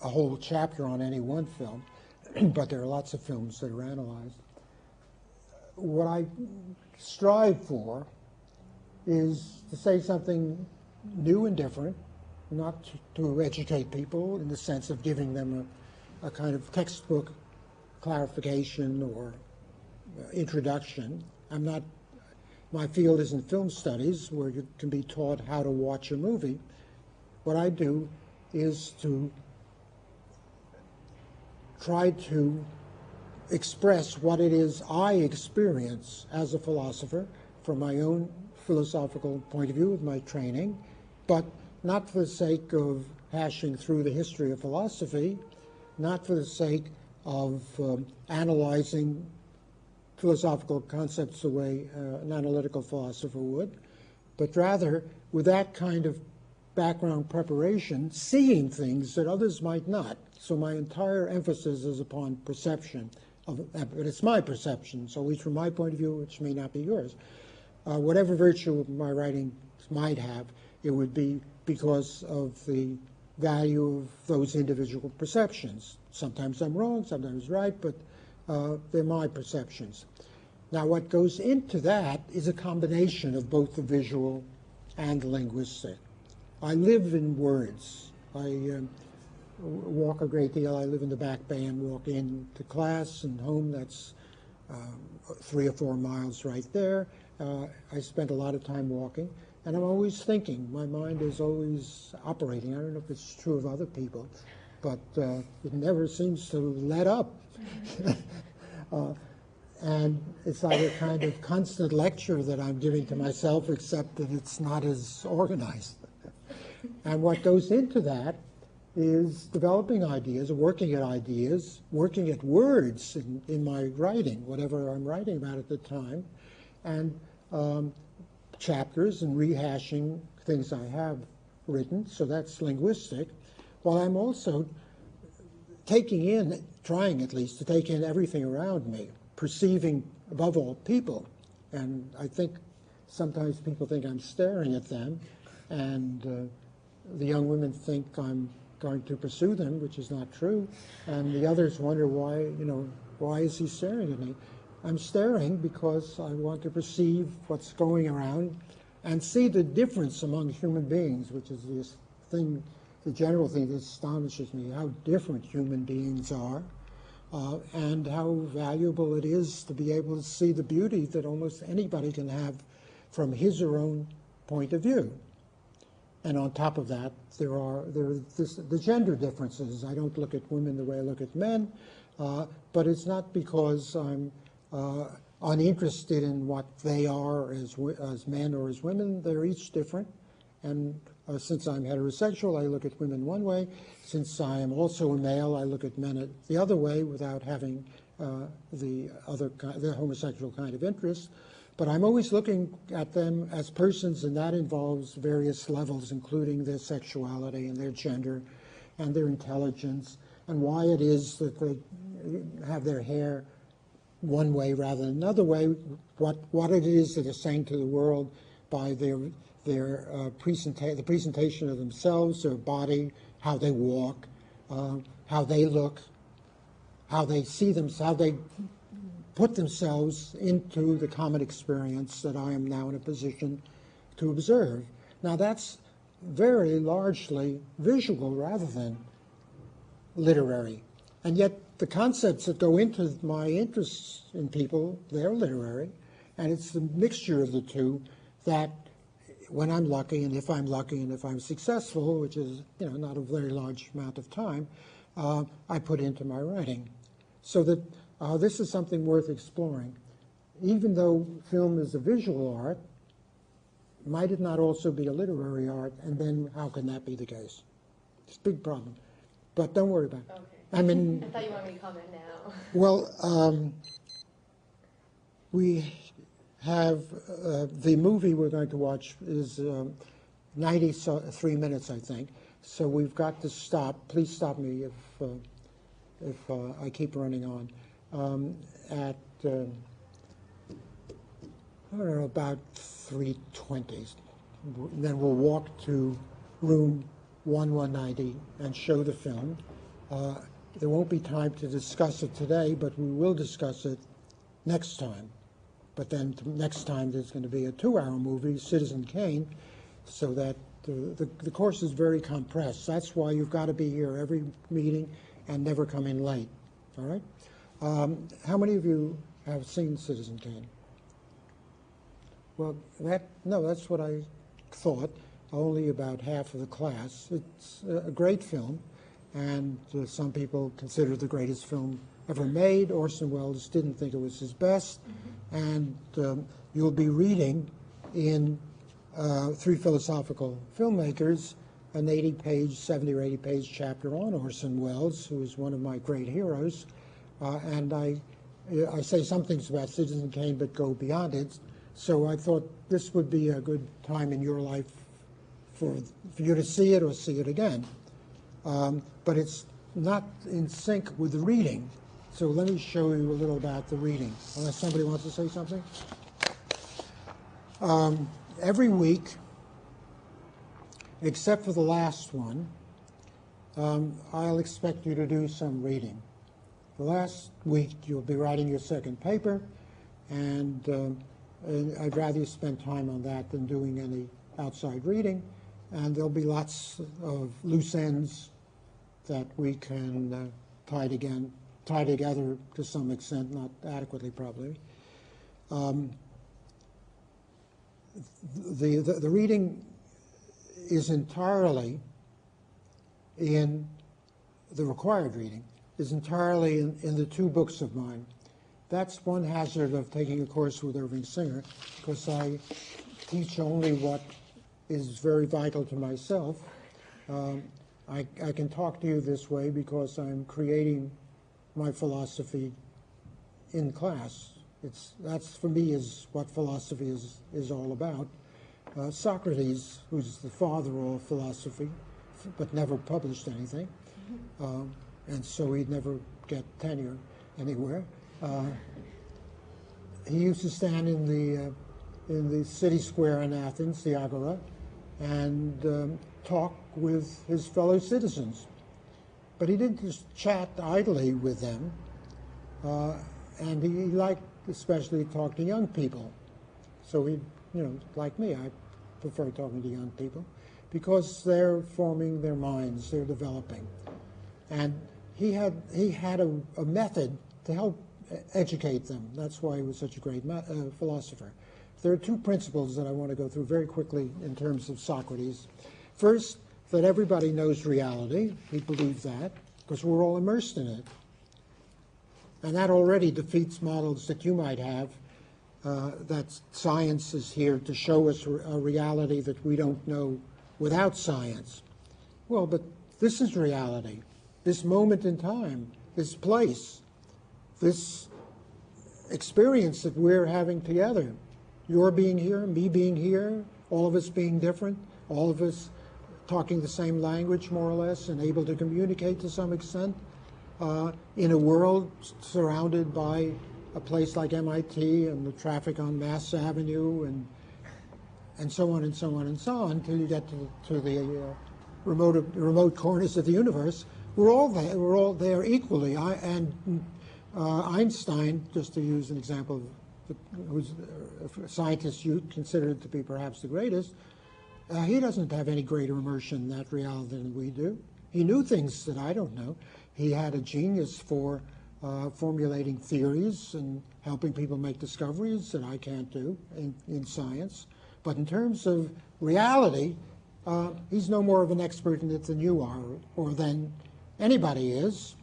a whole chapter on any one film, but there are lots of films that are analyzed. What I strive for is to say something new and different, not to educate people in the sense of giving them a kind of textbook clarification or introduction. My field isn't film studies where you can be taught how to watch a movie. What I do is to try to express what it is I experience as a philosopher from my own philosophical point of view with my training, but not for the sake of hashing through the history of philosophy, not for the sake of analyzing philosophical concepts the way an analytical philosopher would, but rather with that kind of background preparation, seeing things that others might not. So my entire emphasis is upon perception, but it's my perception, so at least from my point of view, which may not be yours. Whatever virtue my writing might have, it would be because of the value of those individual perceptions. Sometimes I'm wrong, sometimes right, but they're my perceptions. Now, what goes into that is a combination of both the visual and the linguistic. I live in words. I walk a great deal. I live in the Back Bay and walk into class and home. That's 3 or 4 miles right there. I spend a lot of time walking, and I'm always thinking. My mind is always operating. I don't know if it's true of other people, but it never seems to let up. And it's like a kind of constant lecture that I'm giving to myself, except that it's not as organized. And what goes into that is developing ideas, working at words in my writing, whatever I'm writing about at the time, and chapters and rehashing things I have written, so that's linguistic, while I'm also trying at least to take in everything around me, perceiving above all people. And I think sometimes people think I'm staring at them, and the young women think I'm going to pursue them, which is not true, and the others wonder why is he staring at me? I'm staring because I want to perceive what's going around and see the difference among human beings, which is this thing, the general thing that astonishes me, how different human beings are, and how valuable it is to be able to see the beauty that almost anybody can have from his or her own point of view. And on top of that, there are the gender differences. I don't look at women the way I look at men, but it's not because I'm uninterested in what they are as men or as women. They're each different. And since I'm heterosexual, I look at women one way. Since I am also a male, I look at men the other way without having the homosexual kind of interest. But I'm always looking at them as persons, and that involves various levels, including their sexuality and their gender and their intelligence, and why it is that they have their hair one way rather than another way, what it is that they're saying to the world by the presentation of themselves, their body, how they walk, how they look, how they see themselves, how they put themselves into the common experience that I am now in a position to observe. Now that's very largely visual rather than literary. And yet the concepts that go into my interests in people, they're literary. And it's the mixture of the two that when I'm lucky, and if I'm successful, which is not a very large amount of time, I put into my writing. So that this is something worth exploring. Even though film is a visual art, might it not also be a literary art? And then how can that be the case? It's a big problem. But don't worry about it. Okay. I mean, I thought you wanted me to comment now. Well, we have the movie we're going to watch is 93 minutes, I think. So we've got to stop. Please stop me if I keep running on. At I don't know, about 3:20. Then we'll walk to room 190 and show the film. There won't be time to discuss it today, but we will discuss it next time. But then next time there's going to be a 2-hour movie, Citizen Kane, so that the course is very compressed. That's why you've got to be here every meeting and never come in late. All right? How many of you have seen Citizen Kane? Well, that's what I thought. Only about half of the class. It's a great film, and some people consider it the greatest film ever made. Orson Welles didn't think it was his best, and you'll be reading in Three Philosophical Filmmakers an 70 or 80-page chapter on Orson Welles, who is one of my great heroes, and I say some things about Citizen Kane but go beyond it. So I thought this would be a good time in your life for you to see it or see it again. But it's not in sync with the reading. So let me show you a little about the reading, unless somebody wants to say something. Every week, except for the last one, I'll expect you to do some reading. The last week, you'll be writing your second paper, and I'd rather you spend time on that than doing any outside reading. And there'll be lots of loose ends that we can tie together to some extent, not adequately probably. The reading is entirely the required reading is entirely in the 2 books of mine. That's one hazard of taking a course with Irving Singer, because I teach only what is very vital to myself. I can talk to you this way because I'm creating my philosophy in class. That's for me is what philosophy is all about. Socrates, who's the father of philosophy, but never published anything, and so he'd never get tenure anywhere. He used to stand in the city square in Athens, the Agora, and talk with his fellow citizens. But he didn't just chat idly with them, and he liked especially to talk to young people. So he, like me, I prefer talking to young people because they're forming their minds, they're developing. And he had a method to help educate them. That's why he was such a great philosopher. There are 2 principles that I want to go through very quickly in terms of Socrates. First, that everybody knows reality. He believed that because we're all immersed in it. And that already defeats models that you might have, that science is here to show us a reality that we don't know without science. Well, but this is reality. This moment in time, this place, this experience that we're having together. Your being here, me being here, all of us being different, all of us talking the same language, more or less, and able to communicate to some extent, in a world surrounded by a place like MIT and the traffic on Mass Avenue and so on and so on and so on until you get to the remote corners of the universe. We're all there equally. Einstein, just to use an example, who's a scientist you consider to be perhaps the greatest, he doesn't have any greater immersion in that reality than we do. He knew things that I don't know. He had a genius for formulating theories and helping people make discoveries that I can't do in science. But in terms of reality, he's no more of an expert in it than you are or than anybody is.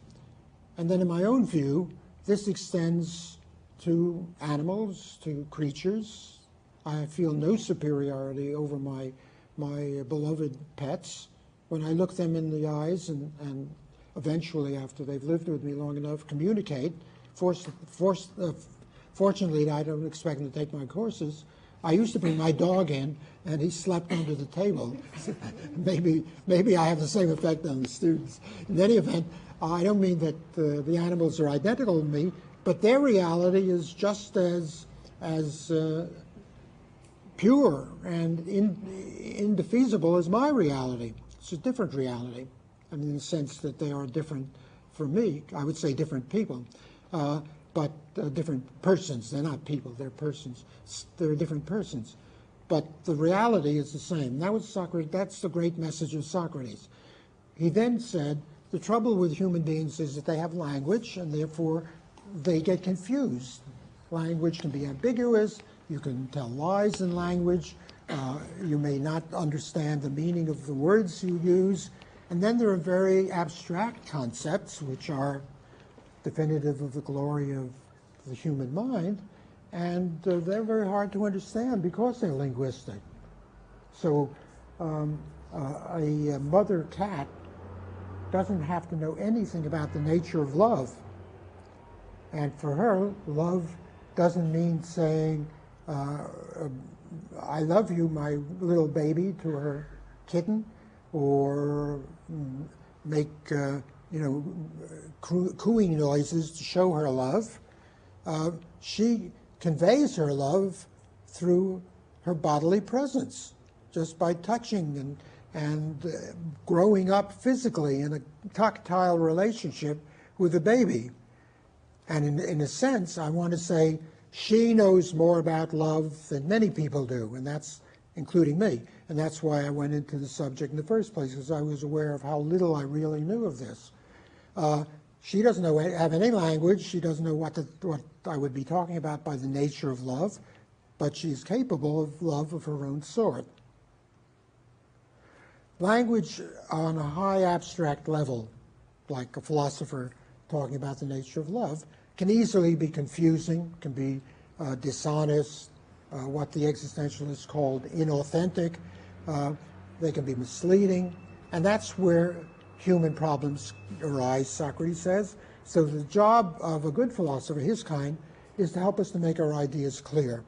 And then in my own view, this extends to animals, to creatures. I feel no superiority over my beloved pets. When I look them in the eyes and eventually, after they've lived with me long enough, communicate, fortunately, I don't expect them to take my courses. I used to bring my dog in, and he slept under the table. Maybe I have the same effect on the students. In any event, I don't mean that the animals are identical to me, but their reality is just as pure and indefeasible as my reality. It's a different reality, I mean, in the sense that they are different, for me, I would say different people, but different persons. They're not people, they're persons. They're different persons. But the reality is the same. That was Socrates. That's the great message of Socrates. He then said, the trouble with human beings is that they have language, and therefore they get confused. Language can be ambiguous. You can tell lies in language. You may not understand the meaning of the words you use. And then there are very abstract concepts, which are definitive of the glory of the human mind, and they're very hard to understand because they're linguistic. So a mother cat doesn't have to know anything about the nature of love. And for her, love doesn't mean saying, I love you, my little baby, to her kitten, or make cooing noises to show her love. She conveys her love through her bodily presence, just by touching and growing up physically in a tactile relationship with the baby. And in a sense, I want to say she knows more about love than many people do, and that's including me. And that's why I went into the subject in the first place, because I was aware of how little I really knew of this. She doesn't have any language. She doesn't know what I would be talking about by the nature of love, but she's capable of love of her own sort. Language on a high abstract level, like a philosopher talking about the nature of love, can easily be confusing, can be dishonest, what the existentialists called inauthentic. They can be misleading, and that's where human problems arise, Socrates says. So the job of a good philosopher, his kind, is to help us to make our ideas clear.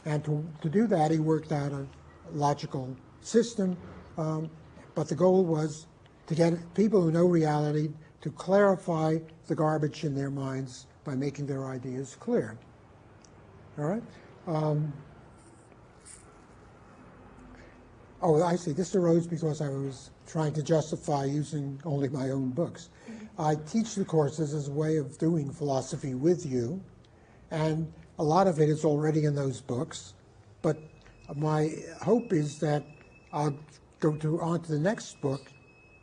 And to do that, he worked out a logical system, but the goal was to get people who know reality to clarify the garbage in their minds by making their ideas clear. All right? Oh, I see. This arose because I was trying to justify using only my own books. I teach the courses as a way of doing philosophy with you, and a lot of it is already in those books. But my hope is that I'll go on to the next book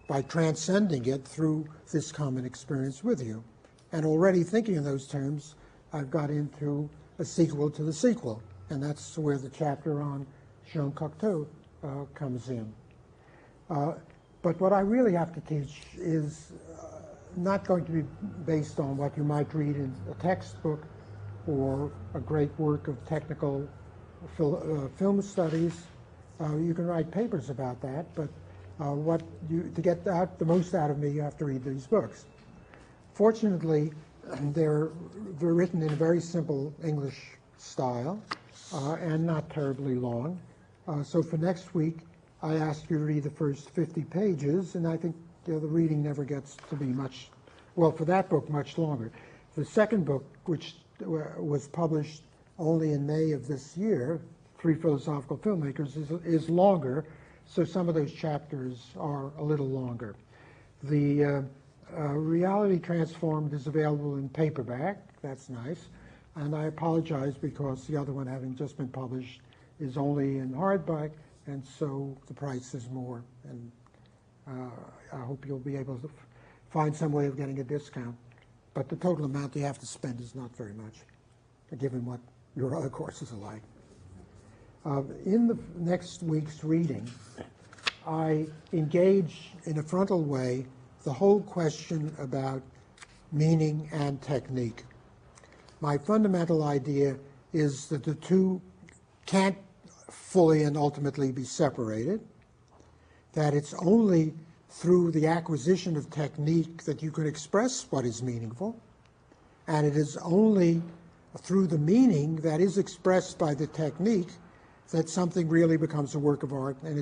by transcending it through this common experience with you. And already thinking in those terms, I've got into a sequel to the sequel, and that's where the chapter on Jean Cocteau comes in. But what I really have to teach is not going to be based on what you might read in a textbook or a great work of technical film studies. You can write papers about that, but to get the most out of me, you have to read these books. Fortunately, they're written in a very simple English style and not terribly long. So for next week, I asked you to read the first 50 pages, and I think the reading never gets to be much, well, for that book, much longer. The second book, which was published only in May of this year, Three Philosophical Filmmakers, is longer, so some of those chapters are a little longer. The Reality Transformed is available in paperback. That's nice. And I apologize because the other one, having just been published, is only in hardback, and so the price is more. And I hope you'll be able to find some way of getting a discount. But the total amount you have to spend is not very much, given what your other courses are like. In the next week's reading, I engage in a frontal way the whole question about meaning and technique. My fundamental idea is that the two can't fully and ultimately be separated, that it's only through the acquisition of technique that you can express what is meaningful, and it is only through the meaning that is expressed by the technique that something really becomes a work of art and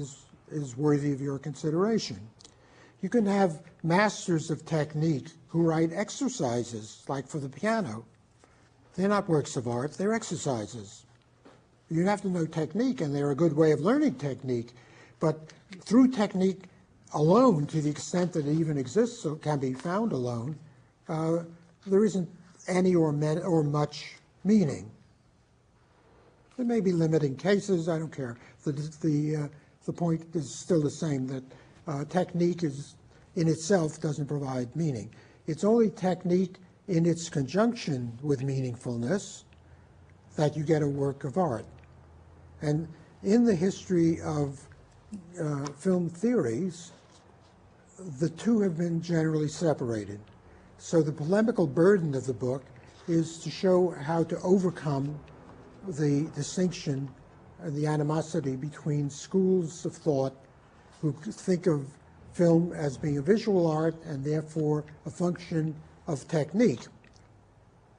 is worthy of your consideration. You can have masters of technique who write exercises, like for the piano. They're not works of art, they're exercises. You have to know technique, and they're a good way of learning technique. But through technique, alone, to the extent that it even exists or can be found alone, there isn't any or much meaning. There may be limiting cases, I don't care. The point is still the same, that technique is in itself doesn't provide meaning. It's only technique in its conjunction with meaningfulness that you get a work of art. And in the history of film theories, the two have been generally separated. So the polemical burden of the book is to show how to overcome the distinction and the animosity between schools of thought who think of film as being a visual art and therefore a function of technique.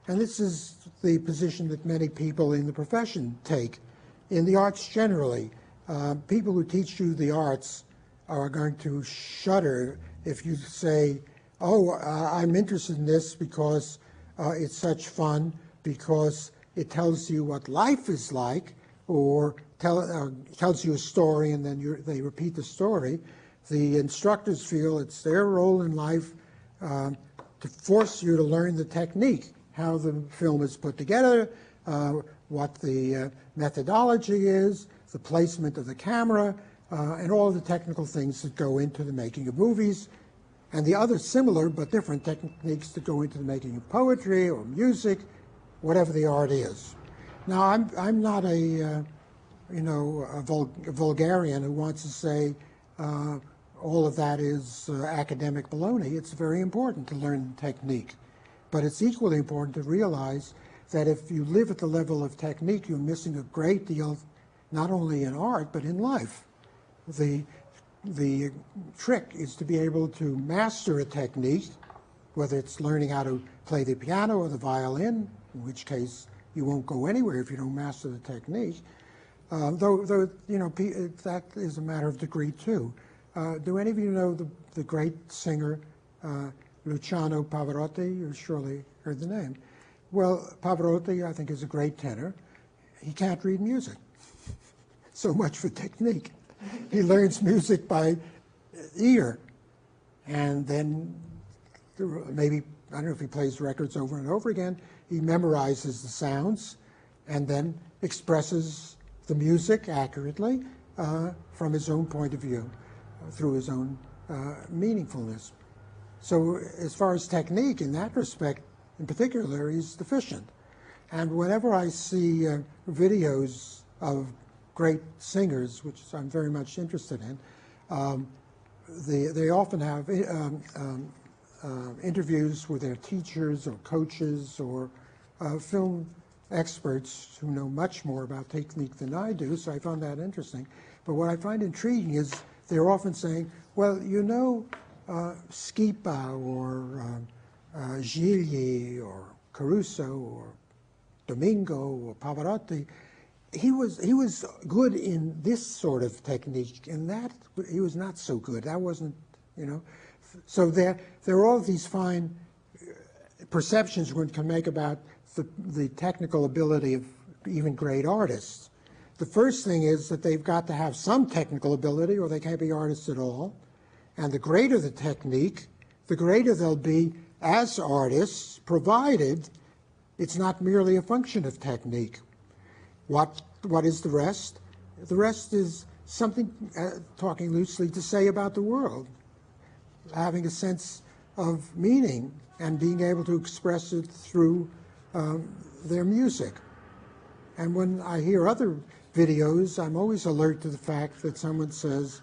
And this is the position that many people in the profession take. In the arts generally, people who teach you the arts are going to shudder if you say, oh, I'm interested in this because it's such fun, because it tells you what life is like, or tells you a story and then they repeat the story. The instructors feel it's their role in life to force you to learn the technique, how the film is put together, what the methodology is, the placement of the camera, and all of the technical things that go into the making of movies, and the other similar but different techniques that go into the making of poetry or music, whatever the art is. Now, I'm not a vulgarian who wants to say all of that is academic baloney. It's very important to learn technique, but it's equally important to realize that if you live at the level of technique, you're missing a great deal, not only in art but in life. The trick is to be able to master a technique, whether it's learning how to play the piano or the violin, in which case you won't go anywhere if you don't master the technique. Though that is a matter of degree too. Do any of you know the great singer Luciano Pavarotti? You surely heard the name. Well, Pavarotti, I think, is a great tenor. He can't read music. So much for technique. He learns music by ear, and then maybe, I don't know if he plays records over and over again, he memorizes the sounds and then expresses the music accurately from his own point of view, through his own meaningfulness. So as far as technique in that respect, in particular, he's deficient. And whenever I see videos of great singers, which I'm very much interested in, they often have interviews with their teachers or coaches or film experts who know much more about technique than I do, so I found that interesting. But what I find intriguing is they're often saying, well, you know, Schipa or Gigli or Caruso or Domingo or Pavarotti, he was good in this sort of technique, and that he was not so good. That wasn't, you know. So there are all these fine perceptions one can make about the technical ability of even great artists. The first thing is that they've got to have some technical ability or they can't be artists at all. And the greater the technique, the greater they'll be as artists, provided it's not merely a function of technique. What is the rest? The rest is something, talking loosely, to say about the world, having a sense of meaning and being able to express it through their music. And when I hear other videos, I'm always alert to the fact that someone says,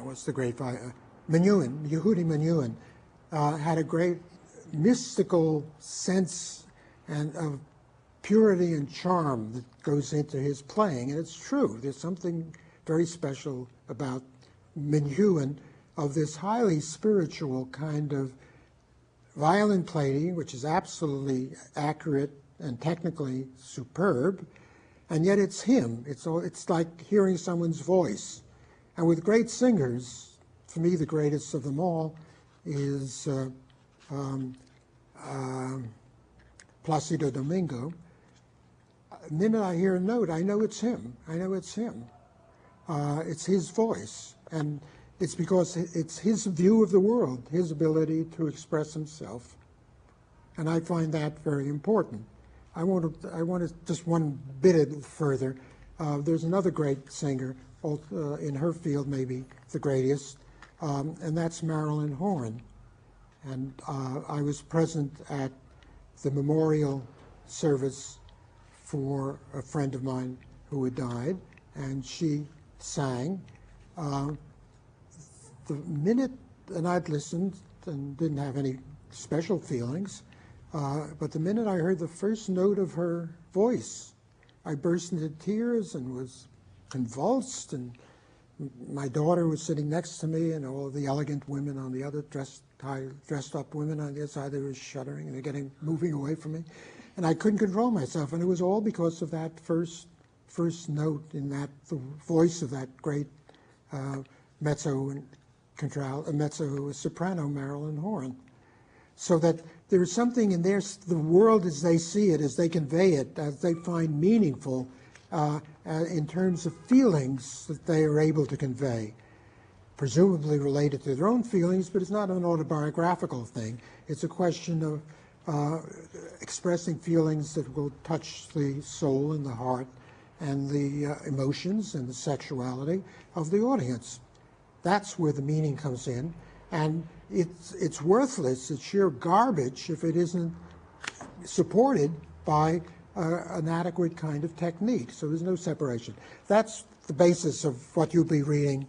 what's the great Menuhin, Yehudi Menuhin, had a great mystical sense and of purity and charm that goes into his playing, and it's true. There's something very special about Menuhin, of this highly spiritual kind of violin playing, which is absolutely accurate and technically superb, and yet it's him. It's like hearing someone's voice. And with great singers, for me the greatest of them all is Placido Domingo. the minute I hear a note, I know it's him. I know it's him. It's his voice. And it's because it's his view of the world, his ability to express himself. And I find that very important. I want to just one bit further. There's another great singer, in her field maybe the greatest, and that's Marilyn Horne. And I was present at the memorial service for a friend of mine who had died, and she sang. The minute, and I'd listened and didn't have any special feelings, but the minute I heard the first note of her voice, I burst into tears and was convulsed, and my daughter was sitting next to me, and all the elegant women on the other, dressed up women on the other side, they were shuddering and they're moving away from me. And I couldn't control myself, and it was all because of that first note in that, the voice of that great mezzo soprano Marilyn Horne. So that there is something in the world as they see it, as they convey it, as they find meaningful in terms of feelings that they are able to convey, presumably related to their own feelings, but it's not an autobiographical thing. It's a question of expressing feelings that will touch the soul and the heart and the emotions and the sexuality of the audience. That's where the meaning comes in. And it's worthless, it's sheer garbage if it isn't supported by an adequate kind of technique. So there's no separation. That's the basis of what you'll be reading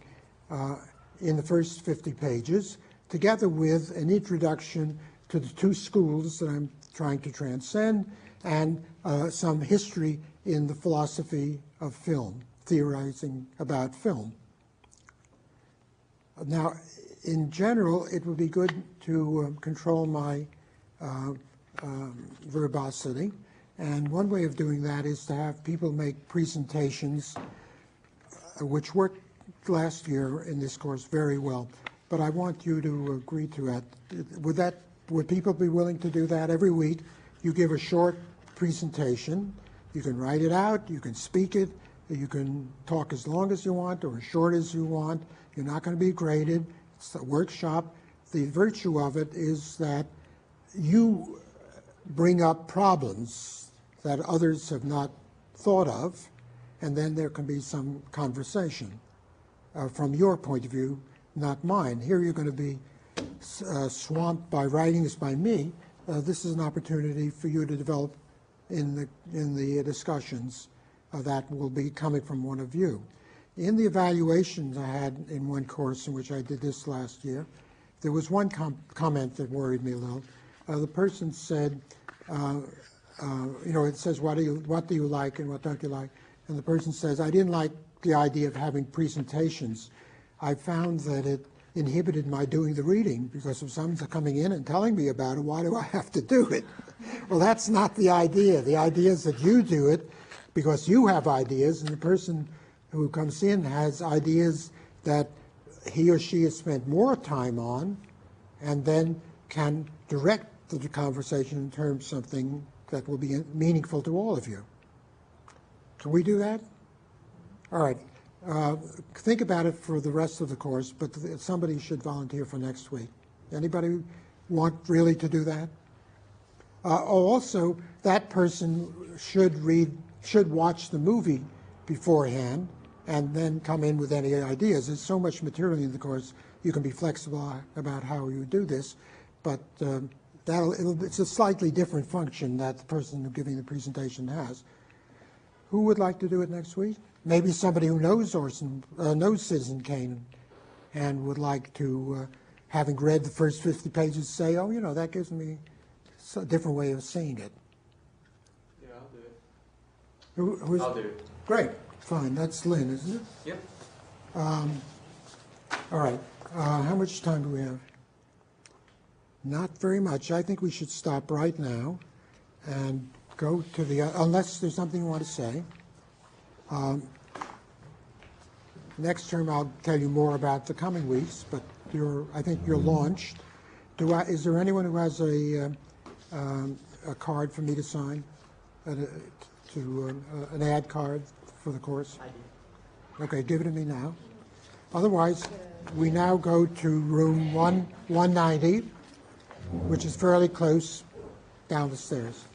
in the first 50 pages, together with an introduction to the two schools that I'm trying to transcend, and some history in the philosophy of film, theorizing about film. Now, in general, it would be good to control my verbosity, and one way of doing that is to have people make presentations, which worked last year in this course very well, but I want you to agree to that. Would people be willing to do that? Every week you give a short presentation. You can write it out, you can speak it, you can talk as long as you want or as short as you want. You're not going to be graded. It's a workshop. The virtue of it is that you bring up problems that others have not thought of, and then there can be some conversation from your point of view, not mine. Here you're going to be swamped by writings by me. This is an opportunity for you to develop in the discussions that will be coming from one of you. In the evaluations I had in one course in which I did this last year, there was one comment that worried me a little. The person said, it says, what do you like and what don't you like? And the person says, I didn't like the idea of having presentations. I found that it inhibited my doing the reading, because if someone's coming in and telling me about it, why do I have to do it? Well, that's not the idea. The idea is that you do it because you have ideas, and the person who comes in has ideas that he or she has spent more time on, and then can direct the conversation in terms of something that will be meaningful to all of you. Can we do that? All right. Think about it for the rest of the course, but somebody should volunteer for next week. Anybody want really to do that? Also, that person should watch the movie beforehand and then come in with any ideas. There's so much material in the course, you can be flexible about how you do this, but it's a slightly different function that the person giving the presentation has. Who would like to do it next week? Maybe somebody who knows Citizen Kane and would like to, having read the first 50 pages, say, oh, that gives me a different way of seeing it. Yeah, I'll do it. I'll do it. Great. Fine. That's Lynn, isn't it? Yep. All right. How much time do we have? Not very much. I think we should stop right now and go to the, unless there's something you want to say. Next term I'll tell you more about the coming weeks, but I think you're launched. Is there anyone who has a card for me to sign? an ad card for the course? I do. Okay, give it to me now. Otherwise, we now go to room 190, which is fairly close down the stairs.